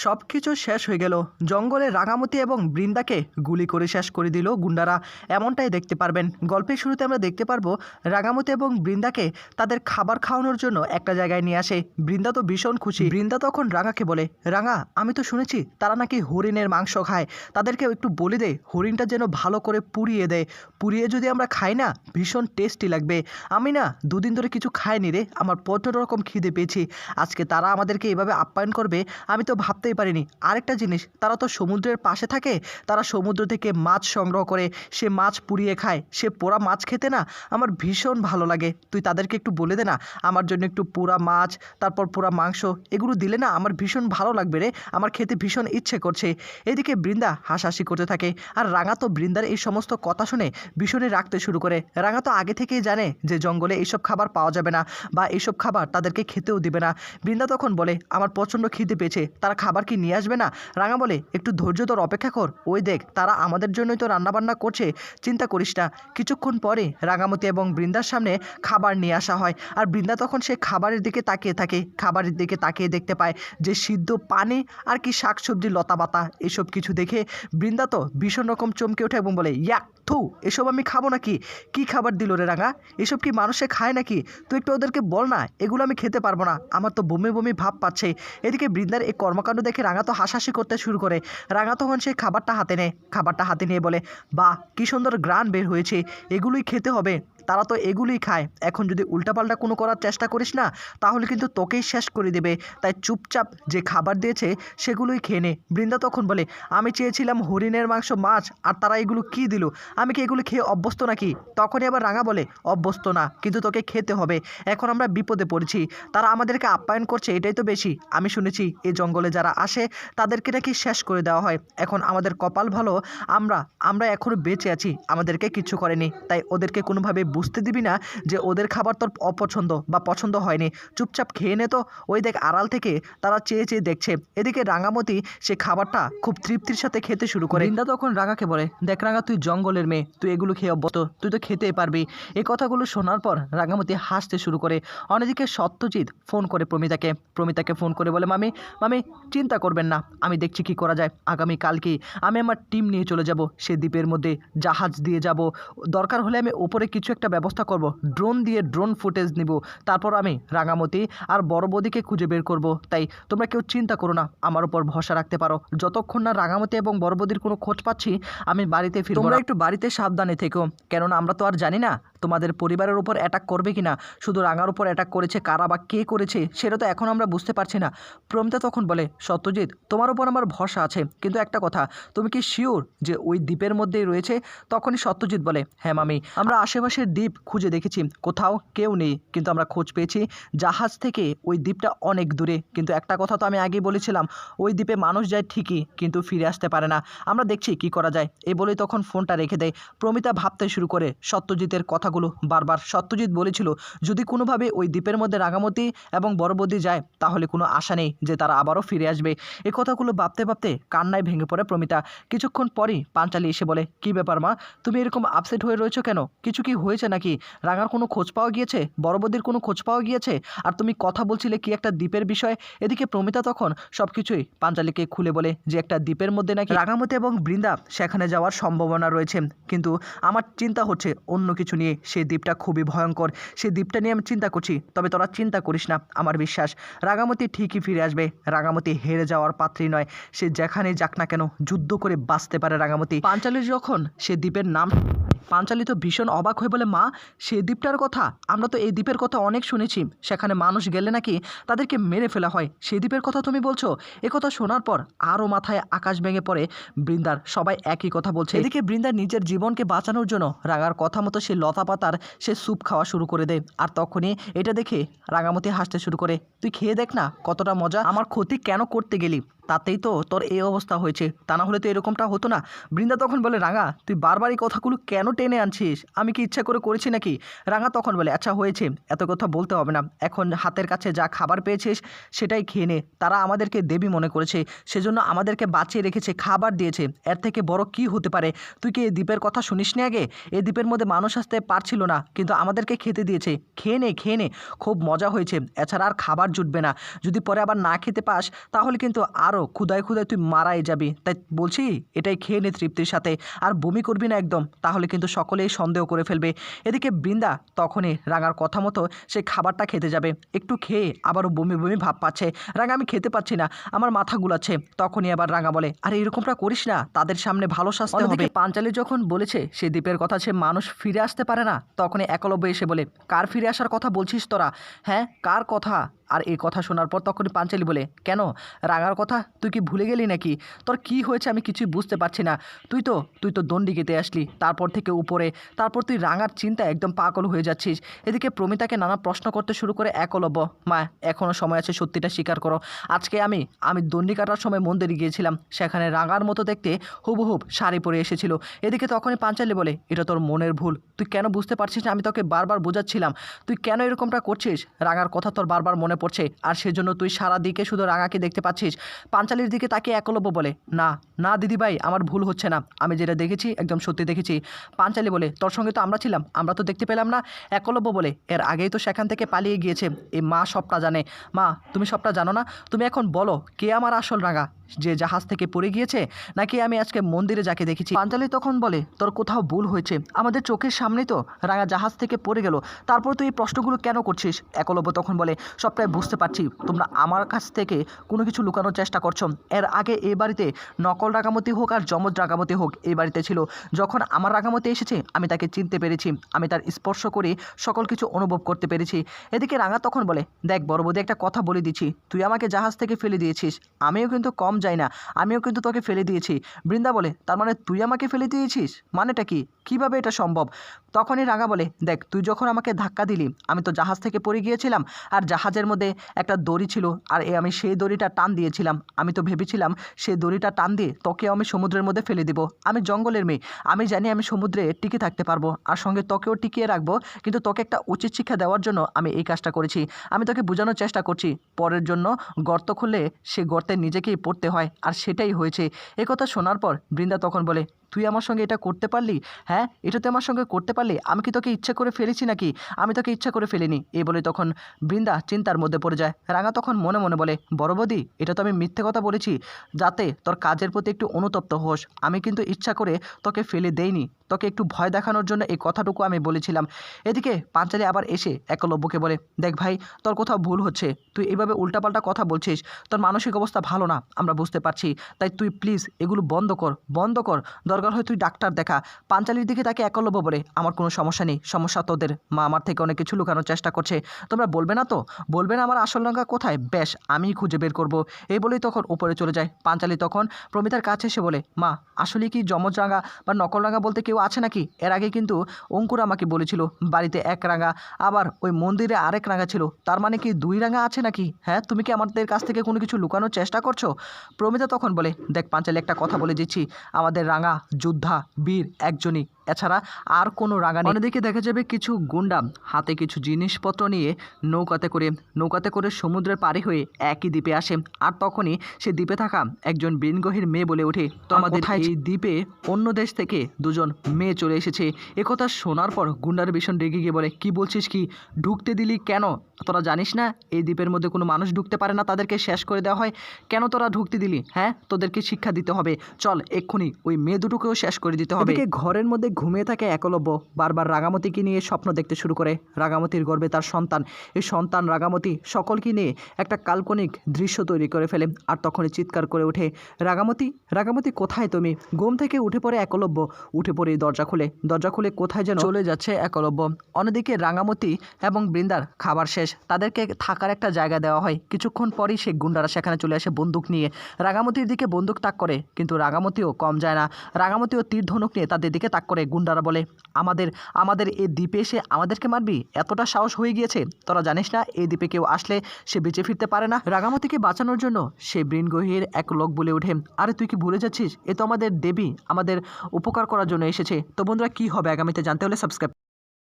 সবকিছু শেষ হয়ে গেল। জঙ্গলে রাঙামতি এবং বৃন্দাকে গুলি করে শেষ করে দিল গুন্ডারা। এমনটাই দেখতে পারবেন। গল্পের শুরুতে আমরা দেখতে পারবো রাঙামতি এবং বৃন্দাকে তাদের খাবার খাওয়ানোর জন্য একটা জায়গায় নিয়ে আসে। বৃন্দা তো ভীষণ খুশি। বৃন্দা তখন রাঙাকে বলে, রাঙা, আমি তো শুনেছি তারা নাকি হরিণের মাংস খায়, তাদেরকে একটু বলে দে হরিণটা যেন ভালো করে পুড়িয়ে দেয়। পুড়িয়ে যদি আমরা খাই না, ভীষণ টেস্টি লাগবে। আমি না দুদিন ধরে কিছু খাইনি রে, আমার প্রচুর রকম খিদে পেয়েছি। আজকে তারা আমাদেরকে এভাবে আপ্যায়ন করবে আমি তো ভাবতেই পারিনি। আরেকটা জিনিস, তারা তো সমুদ্রের পাশে থাকে, তারা সমুদ্র থেকে মাছ সংগ্রহ করে সে মাছ পুড়িয়ে খায়। সে পোড়া মাছ খেতে না আমার ভীষণ ভালো লাগে। তুই তাদেরকে একটু বলে দে না আমার জন্য একটু পোড়া মাছ, তারপর পোড়া মাংস এগুলো দিলে না আমার ভীষণ ভালো লাগবে রে, আমার খেতে ভীষণ ইচ্ছে করছে। এদিকে বৃন্দা হাসাহাসি করতে থাকে, আর রাঙা তো বৃন্দার এই সমস্ত কথা শুনে ভীষণই রাখতে শুরু করে। রাঙা তো আগে থেকেই জানে যে জঙ্গলে এইসব খাবার পাওয়া যাবে না, বা এইসব খাবার তাদেরকে খেতেও দিবে না। বৃন্দা তখন বলে, আমার প্রচণ্ড খিদে পেয়েছে, তারা খাবার কি নিয়ে আসবে না? রাঙা বলে, একটু ধৈর্য ধর, অপেক্ষা কর, ওই দেখ তারা আমাদের জন্যই তো রান্নাবান্না করছে, চিন্তা করিস না। কিছুক্ষণ পরে রাঙামতি এবং বৃন্দার সামনে খাবার নিয়ে আসা হয়, আর বৃন্দা তখন সে খাবারের দিকে তাকিয়ে থাকে। খাবারের দিকে তাকিয়ে দেখতে পায় যে সিদ্ধ পানি আর কি শাকসবজি, লতাপাতা এসব কিছু দেখে বৃন্দা তো ভীষণ রকম চমকে ওঠে এবং বলে, ইয়াক, থু, এসব আমি খাবো নাকি? কি খাবার দিল রে রাঙা? এসব কি মানুষে খায় নাকি? তুই একটু ওদেরকে বল না, এগুলো আমি খেতে পারবো না, আমার তো বমি বমি ভাব পাচ্ছে। এদিকে বৃন্দার এই কর্মকাণ্ড দেখে রাঙা তো হাসাহাসি করতে শুরু করে। রাঙা তখন সেই খাবারটা হাতে নেয়, খাবারটা হাতে নিয়ে বলে, বাহ, কি সুন্দর গ্রান বের হয়েছে, এগুলোই খেতে হবে। তারা তো এগুলোই খায়, এখন যদি উল্টাপাল্টা কোনো করার চেষ্টা করিস না তাহলে কিন্তু তোকেই শেষ করে দেবে। তাই চুপচাপ যে খাবার দিয়েছে সেগুলোই খেয়ে নে। বৃন্দা তখন বলে, আমি চেয়েছিলাম হরিণের মাংস, মাছ, আর তারা এগুলো কি দিল? আমি কি এগুলো খেয়ে অভ্যস্ত নাকি? তখনই আবার রাঙা বলে, অভ্যস্ত না, কিন্তু তোকে খেতে হবে, এখন আমরা বিপদে পড়েছি, তারা আমাদেরকে আপ্যায়ন করছে, এটাই তো বেশি। আমি শুনেছি এই জঙ্গলে যারা আসে তাদেরকে নাকি শেষ করে দেওয়া হয়, এখন আমাদের কপাল ভালো, আমরা আমরা এখনও বেঁচে আছি, আমাদেরকে কিচ্ছু করেনি। তাই ওদেরকে কোনোভাবে বুঝতে দিবি না যে ওদের খাবার তোর অপছন্দ বা পছন্দ হয়নি, চুপচাপ খেয়ে নে তো। ওই দেখ আড়াল থেকে তারা চেয়ে চেয়ে দেখছে। এদিকে রাঙামতি সে খাবারটা খুব তৃপ্তির সাথে খেতে শুরু করে। বৃন্দা তখন রাঙাকে বলে, দেখ রাঙা, তুই জঙ্গলের মেয়ে, তুই এগুলো খেয়ে অভ্যস্ত, তুই তো খেতেই পারবি। এই কথাগুলো শোনার পর রাঙামতি হাসতে শুরু করে। অন্যদিকে সত্যজিৎ ফোন করে প্রমিতাকে ফোন করে বলে, মামি, মামি, চিন্তা করবেন না, আমি দেখছি কি করা যায়। আগামী কালকেই আমি আমার টিম নিয়ে চলে যাব সে দ্বীপের মধ্যে, জাহাজ দিয়ে যাব, দরকার হলে আমি ওপরে কিছু একটা ব্যবস্থা করব, ড্রোন দিয়ে ড্রোন ফুটেজ নিব, তারপর আমি রাঙামতি আর বড় বৌদিকে খুঁজে বের করব। তাই তোমরা কেউ চিন্তা করো না, আমার উপর ভরসা রাখতে পারো। যতক্ষণ না রাঙামতি এবং বড় বৌদির কোনো খোঁজ পাচ্ছি আমি বাড়িতে ফিরব। তোমরা একটু বাড়িতে সাবধানে থেকো, কেননা আমরা তো আর জানি না তোমাদের পরিবারের উপর অ্যাটাক করবে কিনা। শুধু রাঙার উপর অ্যাটাক করেছে, কারা বা কে করেছে সেটা তো এখন আমরা বুঝতে পারছি না। প্রমিতা তখন বলে, সত্যজিৎ, তোমার উপর আমার ভরসা আছে, কিন্তু একটা কথা, তুমি কি শিওর যে ওই দ্বীপের মধ্যেই রয়েছে? তখনই সত্যজিৎ বলে, হ্যাঁ মামি, আমরা আশেপাশের দ্বীপ খুঁজে দেখেছি, কোথাও কেউ নেই, কিন্তু আমরা খোঁজ পেয়েছি জাহাজ থেকে ওই দ্বীপটা অনেক দূরে। কিন্তু একটা কথা তো আমি আগেই বলেছিলাম, ওই দ্বীপে মানুষ যায় ঠিকই, কিন্তু ফিরে আসতে পারে না। আমরা দেখছি কি করা যায়। এই বলেই তখন ফোনটা রেখে দেয়। প্রমিতা ভাবতে শুরু করে সত্যজিতের কথাগুলো বারবার। সত্যজিৎ বলেছিল যদি কোনোভাবে ওই দ্বীপের মধ্যে রাঙামতি এবং বড় বৌদি যায় তাহলে কোনো আশা নেই যে তারা আবারও ফিরে আসবে। এই কথাগুলো ভাবতে ভাবতে কান্নায় ভেঙে পড়ে প্রমিতা। কিছুক্ষণ পরই পাঞ্চালি এসে বলে, কি ব্যাপার মা, তুমি এরকম আপসেট হয়ে রয়েছো কেন? কিছু কি হয়েছে নাকি? রাঙার কোনো খোঁজ পাওয়া গিয়েছে? বড় বৌদির কোনো খোঁজ পাওয়া গিয়েছে? আর তুমি কথা বলছিলে কি একটা দ্বীপের বিষয়ে। এদিকে প্রমিতা তখন সব কিছুই পাঞ্চালিকে খুলে বলে যে একটা দ্বীপের মধ্যে নাকি রাঙামতি এবং বৃন্দা সেখানে যাওয়ার সম্ভাবনা রয়েছে, কিন্তু আমার চিন্তা হচ্ছে অন্য কিছু নিয়ে। সেই দ্বীপটা খুবই ভয়ঙ্কর, সেই দ্বীপটা নিয়ে আমি চিন্তা করছি। তবে তোরা চিন্তা করিস না, আমার বিশ্বাস রাঙামতি ঠিকই ফিরে আসবে। রাঙামতি হেরে যাওয়ার পাত্রী নয়, সে যেখানে যাক না কেন যুদ্ধ করে বাঁচতে পারে রাঙামতি। পাঞ্চালি যখন সে দ্বীপের নাম, পাঞ্চালি তো ভীষণ অবাক হয়ে বলে, মা, সেই দ্বীপটার কথা, আমরা তো এই দ্বীপের কথা অনেক শুনেছি, সেখানে মানুষ গেলে নাকি তাদেরকে মেরে ফেলা হয়, সেই দ্বীপের কথা তুমি বলছো? কথা শোনার পর আরও মাথায় আকাশ ভেঙে পড়ে বৃন্দার। সবাই একই কথা বলছে। এদিকে বৃন্দা নিজের জীবনকে বাঁচানোর জন্য রাঙার কথা মতো সে লতা পাতার সে স্যুপ খাওয়া শুরু করে দেয়। আর তখনই এটা দেখে রাঙামতি হাসতে শুরু করে, তুই খেয়ে দেখ না কতটা মজা, আমার ক্ষতি কেন করতে গেলি? তাতেই তো তোর এই অবস্থা হয়েছে, তা না হলে তো এরকমটা হতো না। বৃন্দা তখন বলে, রাঙা, তুই বারবার এই কথাগুলো কেন টেনে আনছিস? আমি কি ইচ্ছা করে করেছি নাকি? রাঙা তখন বলে, আচ্ছা হয়েছে, এত কথা বলতে হবে না, এখন হাতের কাছে যা খাবার পেয়েছিস সেটাই খেয়ে নে। তারা আমাদেরকে দেবী মনে করেছে, সেজন্য আমাদেরকে বাঁচিয়ে রেখেছে, খাবার দিয়েছে, এর থেকে বড় কি হতে পারে? তুই কি এই দ্বীপের কথা শুনিসনি আগে? এই দ্বীপের মধ্যে মানুষ আসতে পারছিল না, কিন্তু আমাদেরকে খেতে দিয়েছে, খেয়ে নে, খেয়ে নে, খুব মজা হয়েছে, এছাড়া আর খাবার জুটবে না। যদি পরে আবার না খেতে পাস তাহলে কিন্তু আর আরও ক্ষুধায় ক্ষুধায় তুই মারাই যাবি, তাই বলছি এটাই খেয়ে নে তৃপ্তির সাথে, আর বমি করবি না একদম, তাহলে কিন্তু সকলেই সন্দেহ করে ফেলবে। এদিকে বৃন্দা তখনই রাঙার কথা মতো সেই খাবারটা খেতে যাবে, একটু খেয়ে আবারও বমি বমি ভাব পাচ্ছে। রাঙা আমি খেতে পাচ্ছি না, আমার মাথা গুলাচ্ছে। তখনই আবার রাঙা বলে, আরে এরকমটা করিস না, তাদের সামনে ভালো শাস্তি হবে। পাঞ্চালি যখন বলেছে সে দ্বীপের কথা, সে মানুষ ফিরে আসতে পারে না, তখনই একলব্য এসে বলে, কার ফিরে আসার কথা বলছিস তোরা? হ্যাঁ, কার কথা? আর এই কথা শোনার পর তখনই পাঞ্চালি বলে, কেন রাঙার কথা তুই কি ভুলে গেলি নাকি? তোর কি হয়েছে আমি কিছুই বুঝতে পারছি না। তুই তো দণ্ডি গেতে আসলি, তারপর থেকে উপরে, তারপর তুই রাঙার চিন্তায় একদম পাগল হয়ে যাচ্ছিস। এদিকে প্রমিতাকে নানা প্রশ্ন করতে শুরু করে একলব্য। মা, এখনও সময় আছে, সত্যিটা স্বীকার করো। আজকে আমি দণ্ডি কাটার সময় মন্দিরে গিয়েছিলাম, সেখানে রাঙার মতো দেখতে হুবহুব শাড়ি পরে এসেছিল। এদিকে তখনই পাঞ্চালি বলে, এটা তোর মনের ভুল, তুই কেন বুঝতে পারছিস না? আমি তোকে বারবার বোঝাচ্ছিলাম, তুই কেন এরকমটা করছিস? রাঙার কথা তোর বারবার মনে পড়ছে, আর সেজন্য তুই সারা দিকে শুধু রাঙাকে দেখতে পাচ্ছিস। পাঞ্চালির দিকে তাকিয়ে একলব্য বলে, না না দিদিভাই, আমার ভুল হচ্ছে না, আমি যেটা দেখেছি একদম সত্যি দেখেছি। পাঞ্চালি বলে, তোর সঙ্গে তো আমরা ছিলাম, আমরা তো দেখতে পেলাম না। একলব্য বলে, এর আগেই তো সেখান থেকে পালিয়ে গিয়েছে, এই মা সবটা জানে। মা, তুমি সবটা জানো না? তুমি এখন বলো, কে আমার আসল রাঙা, যে জাহাজ থেকে পড়ে গিয়েছে, নাকি আমি আজকে মন্দিরে যাকে দেখেছি? পাঞ্চালি তখন বলে, তোর কোথাও ভুল হয়েছে, আমাদের চোখের সামনেই তো রাঙা জাহাজ থেকে পড়ে গেল, তারপর তুই এই প্রশ্নগুলো কেন করছিস? একলব্য তখন বলে, সবটাই বুঝতে পারছি, তোমরা আমার কাছ থেকে কোনো কিছু লুকানোর চেষ্টা করছো। এর আগে এই বাড়িতে নকল রাঙামতি হোক আর যমজ রাঙামতি হোক, এই বাড়িতে ছিল। যখন আমার রাঙামতি এসেছে, আমি তাকে চিনতে পেরেছি, আমি তার স্পর্শ করে সকল কিছু অনুভব করতে পেরেছি। এদিকে রাঙা তখন বলে, দেখ বড় বৌদি, একটা কথা বলে দিচ্ছি, তুই আমাকে জাহাজ থেকে ফেলে দিয়েছিস, আমিও কিন্তু কম যাই না, আমিও কিন্তু তোকে ফেলে দিয়েছি। বৃন্দা বলে, তার মানে তুই আমাকে ফেলে দিয়েছিস? মানেটা কি? কিভাবে এটা সম্ভব? তখনই রাঙা বলে, দেখ, তুই যখন আমাকে ধাক্কা দিলি, আমি তো জাহাজ থেকে পড়ে গিয়েছিলাম, আর জাহাজের মধ্যে একটা দড়ি ছিল, আর আমি সেই দড়িটা টান দিয়েছিলাম। আমি তো ভেবেছিলাম সেই দড়িটা টান দিয়ে তোকেও আমি সমুদ্রের মধ্যে ফেলে দিব। আমি জঙ্গলের মেয়ে, আমি জানি আমি সমুদ্রে টিকে থাকতে পারবো, আর সঙ্গে তোকেও টিকিয়ে রাখবো, কিন্তু তোকে একটা উচিত শিক্ষা দেওয়ার জন্য আমি এই কাজটা করেছি। আমি তোকে বোঝানোর চেষ্টা করছি, পরের জন্য গর্ত খুললে সে গর্তে নিজেকেই পড়তে হয়, আর সেটাই হয়েছে। একথা শোনার পর বৃন্দা তখন বলে, তুই আমার সঙ্গে এটা করতে পারলি? হ্যাঁ, এটা তুই আমার সঙ্গে করতে পারলি? আমি কি তোকে ইচ্ছা করে ফেলেছি নাকি? আমি তোকে ইচ্ছা করে ফেলিনি। এই বলে তখন বৃন্দা চিন্তার মধ্যে পড়ে যায়। রাঙা তখন মনে মনে বলে, বড় বৌদি, এটা তো আমি মিথ্যে কথা বলেছি, যাতে তোর কাজের প্রতি একটু অনুতপ্ত হোস। আমি কিন্তু ইচ্ছা করে তোকে ফেলে দেইনি, তোকে একটু ভয় দেখানোর জন্য এই কথাটুকু আমি বলেছিলাম। এদিকে পাঞ্চালি আবার এসে একলব্যকে বলে, দেখ ভাই, তোর কোথাও ভুল হচ্ছে, তুই এইভাবে উল্টাপাল্টা কথা বলছিস, তোর মানসিক অবস্থা ভালো না, আমরা বুঝতে পারছি, তাই তুই প্লিজ এগুলো বন্ধ কর, বন্ধ কর, দরকার হয় তুই ডাক্তার দেখা। পাঞ্চালির দিকে তাকে একলব্য বলে, আমার কোনো সমস্যা নেই, সমস্যা তোদের, মা আমার থেকে অনেক কিছু লুকানোর চেষ্টা করছে, তোমরা বলবে না তো? বলবে না আমার আসল রাঙা কোথায়? বেশ, আমিই খুঁজে বের করব। এই বলেই তখন উপরে চলে যায়। পাঞ্চালি তখন প্রমিতার কাছে এসে বলে, মা, আসলে কি যমজ রাঙা বা নকল রাঙা বলতে কেউ আছে নাকি? এর আগে কিন্তু অঙ্কুর আমাকে বলেছিল বাড়িতে এক রাঙা, আবার ওই মন্দিরে আরেক রাঙা ছিল, তার মানে কি দুই রাঙা আছে নাকি? হ্যাঁ, তুমি কি আমাদের কাছ থেকে কোনো কিছু লুকানোর চেষ্টা করছো? প্রমিতা তখন বলে, দেখ পাঞ্চালি, একটা কথা বলে দিচ্ছি, আমাদের রাঙা যোদ্ধা বীর একজনই, এছাড়া আর কোনো রাঙা নেই। অন্যদিকে দেখা যাবে কিছু গুন্ডা হাতে কিছু জিনিসপত্র নিয়ে নৌকাতে করে সমুদ্রের পাড়ি হয়ে একই দ্বীপে আসে। আর তখনই সে দ্বীপে থাকা একজন বীরগহীর মেয়ে বলে ওঠে, তো আমাদের এই দ্বীপে অন্য দেশ থেকে দুজন মেয়ে চলে এসেছে। একথা শোনার পর গুন্ডার ভীষণ রেগে গিয়ে বলে, কি বলছিস কি? ঢুকতে দিলি কেন? তোরা জানিস না এই দ্বীপের মধ্যে কোনো মানুষ ঢুকতে পারে না, তাদেরকে শেষ করে দেওয়া হয়, কেন তোরা ঢুকতে দিলি? হ্যাঁ, তোদেরকে শিক্ষা দিতে হবে, চল এক্ষুনি ওই মেয়ে দুটোকেও শেষ করে দিতে হবে। ঘরের মধ্যে ঘুমিয়ে থাকে একলব্য বারবার রাঙামতিকে নিয়ে স্বপ্ন দেখতে শুরু করে। রাঙামতির গর্ভে তার সন্তান, এই সন্তান রাঙামতি সকলকে নিয়ে একটা কাল্পনিক দৃশ্য তৈরি করে ফেলে। আর তখনই চিৎকার করে ওঠে, রাঙামতি, রাঙামতি কোথায় তুমি? ঘুম থেকে উঠে পড়ে একলব্য, উঠে পড়ে দরজা খুলে কোথায় যেন চলে যাচ্ছে একলব্য। অন্যদিকে রাঙামতি এবং বৃন্দার খাবার শেষ, তাদেরকে থাকার একটা জায়গা দেওয়া হয়। কিছুক্ষণ পরই সেই গুন্ডারা সেখানে চলে আসে বন্দুক নিয়ে, রাঙামতির দিকে বন্দুক তাক করে, কিন্তু রাঙামতিও কম যায় না, রাঙামতিও তীর ধনুক নিয়ে তাদের দিকে তাক করে। গুন্ডারা বলে, আমাদের এই দ্বীপে এসে আমাদেরকে মারবি? এতটা সাহস হয়ে গিয়েছে? তোরা জানিস না এই দ্বীপে কেউ আসলে সে বেঁচে ফিরতে পারে না? রাঙামতিকে বাঁচানোর জন্য সে বৃনগহীর এক লোক বলে ওঠে, আরে তুই কি ভুলে যাচ্ছিস, এ তো আমাদের দেবী, আমাদের উপকার করার জন্য এসেছে। তো বন্ধুরা, কি হবে আগামীতে জানতে হলে সাবস্ক্রাইব